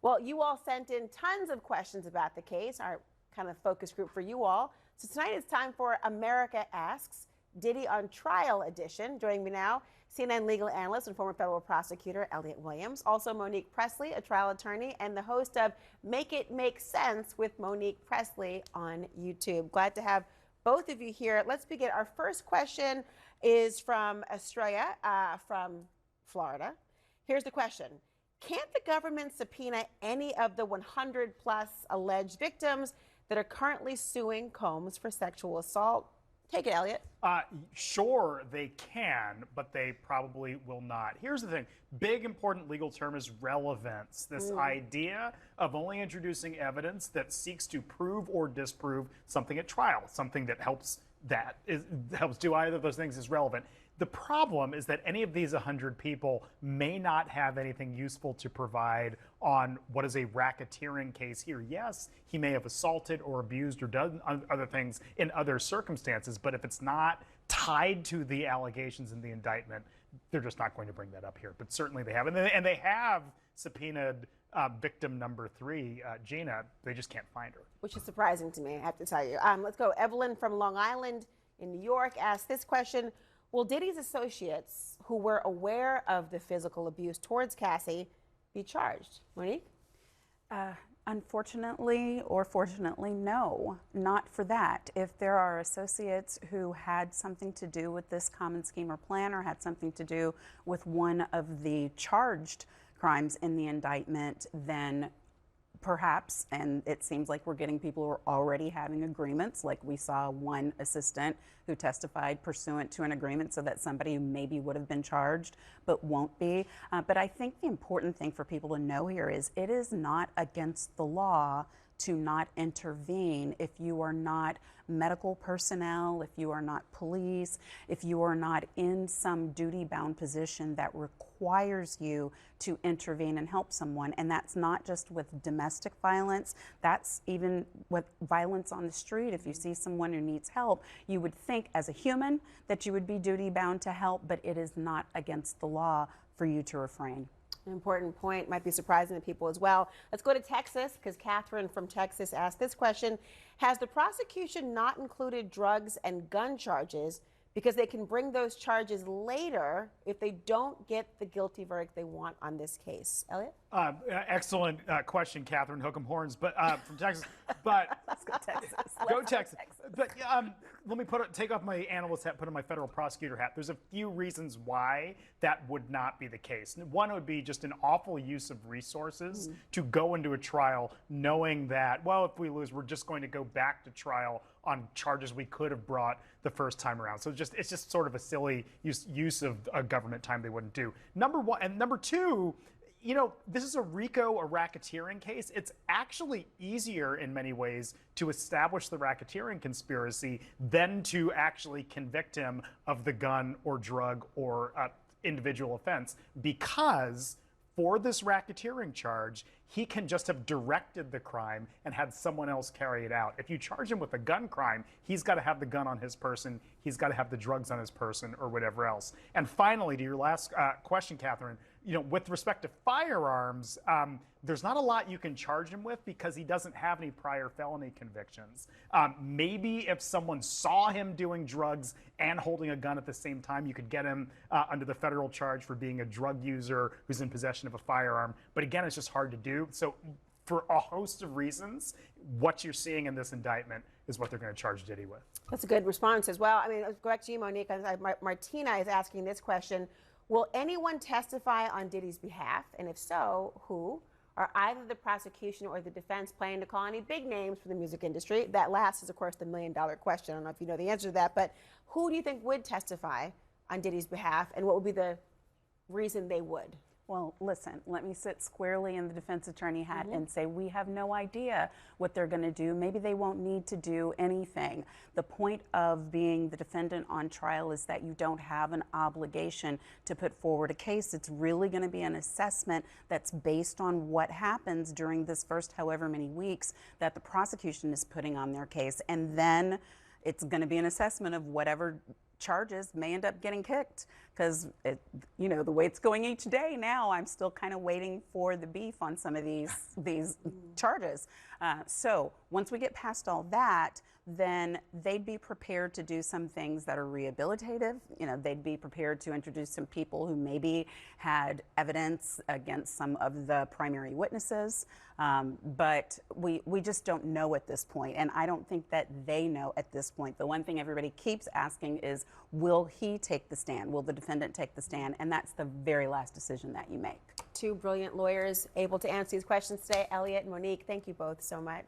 Well, you all sent in tons of questions about the case, our kind of focus group for you all. So tonight it's time for America Asks, Diddy on Trial edition. Joining me now, CNN legal analyst and former federal prosecutor Elliot Williams. Also Monique Pressley, a trial attorney and the host of Make It Make Sense with Monique Pressley on YouTube. Glad to have both of you here. Let's begin. Our first question is from Estrella from Florida. Here's the question. Can't the government subpoena any of the 100 plus alleged victims that are currently suing Combs for sexual assault? Take it, Elliot. Sure, they can, but they probably will not. Here's the thing. Big, important legal term is relevance. This idea of only introducing evidence that seeks to prove or disprove something at trial, something that helps do either of those things is relevant. The problem is that any of these 100 people may not have anything useful to provide on what is a racketeering case here. Yes, he may have assaulted or abused or done other things in other circumstances, but if it's not tied to the allegations in the indictment, they're just not going to bring that up here. But certainly they have. And they have subpoenaed victim number 3, Gina. They just can't find her. Which is surprising to me, I have to tell you. Let's go. Evelyn from Long Island in New York asked this question. Will Diddy's associates who were aware of the physical abuse towards Cassie be charged? Monique? Unfortunately or fortunately, no, not for that. If there are associates who had something to do with this common scheme or plan or had something to do with one of the charged crimes in the indictment, then perhaps, and it seems like we're getting people who are already having agreements, like we saw one assistant who testified pursuant to an agreement so that somebody who maybe would have been charged but won't be. But I think the important thing for people to know here is it is not against the law to not intervene if you are not medical personnel, if you are not police, if you are not in some duty-bound position that requires you to intervene and help someone. And that's not just with domestic violence, that's even with violence on the street. If you see someone who needs help, you would think as a human that you would be duty-bound to help, but it is not against the law for you to refrain. An important point, might be surprising to people as well. Let's go to Texas, because Catherine from Texas asked this question. Has the prosecution not included drugs and gun charges because they can bring those charges later if they don't get the guilty verdict they want on this case? Elliot? Excellent question, Catherine Hook'em Horns, but from Texas. But let's go Texas. Go Texas. But let me take off my analyst hat, put on my federal prosecutor hat. There's a few reasons why that would not be the case. One would be just an awful use of resources to go into a trial knowing that, well, if we lose, we're just going to go back to trial on charges we could have brought the first time around. So it's just sort of a silly use of government time they wouldn't do. Number one. And number two, you know, this is a RICO, a racketeering case. It's actually easier in many ways to establish the racketeering conspiracy than to actually convict him of the gun or drug or individual offense, because for this racketeering charge, he can just have directed the crime and had someone else carry it out. If you charge him with a gun crime, he's got to have the gun on his person, he's got to have the drugs on his person, or whatever else. And finally, to your last question, Catherine, you know, with respect to firearms, there's not a lot you can charge him with because he doesn't have any prior felony convictions. Maybe if someone saw him doing drugs and holding a gun at the same time, you could get him under the federal charge for being a drug user who's in possession of a firearm. But again, it's just hard to do. So for a host of reasons, what you're seeing in this indictment is what they're going to charge Diddy with. That's a good response as well. I mean, let's go back to you, Monique. Martina is asking this question. Will anyone testify on Diddy's behalf? And if so, who? Are either the prosecution or the defense planning to call any big names from the music industry? That last is, of course, the million-dollar question. I don't know if you know the answer to that, but who do you think would testify on Diddy's behalf, and what would be the reason they would? Well, listen, let me sit squarely in the defense attorney hat and say we have no idea what they're going to do. Maybe they won't need to do anything. The point of being the defendant on trial is that you don't have an obligation to put forward a case. It's really going to be an assessment that's based on what happens during this first however many weeks that the prosecution is putting on their case. And then it's going to be an assessment of whatever charges may end up getting kicked. because you know, the way it's going each day now, I'm still kind of waiting for the beef on some of these charges. So once we get past all that, then they'd be prepared to do some things that are rehabilitative. You know, they'd be prepared to introduce some people who maybe had evidence against some of the primary witnesses. But we just don't know at this point, and I don't think that they know at this point. The one thing everybody keeps asking is, will he take the stand? Will the defendant take the stand? And that's the very last decision that you make. Two brilliant lawyers able to answer these questions today. Elliot and Monique, thank you both so much.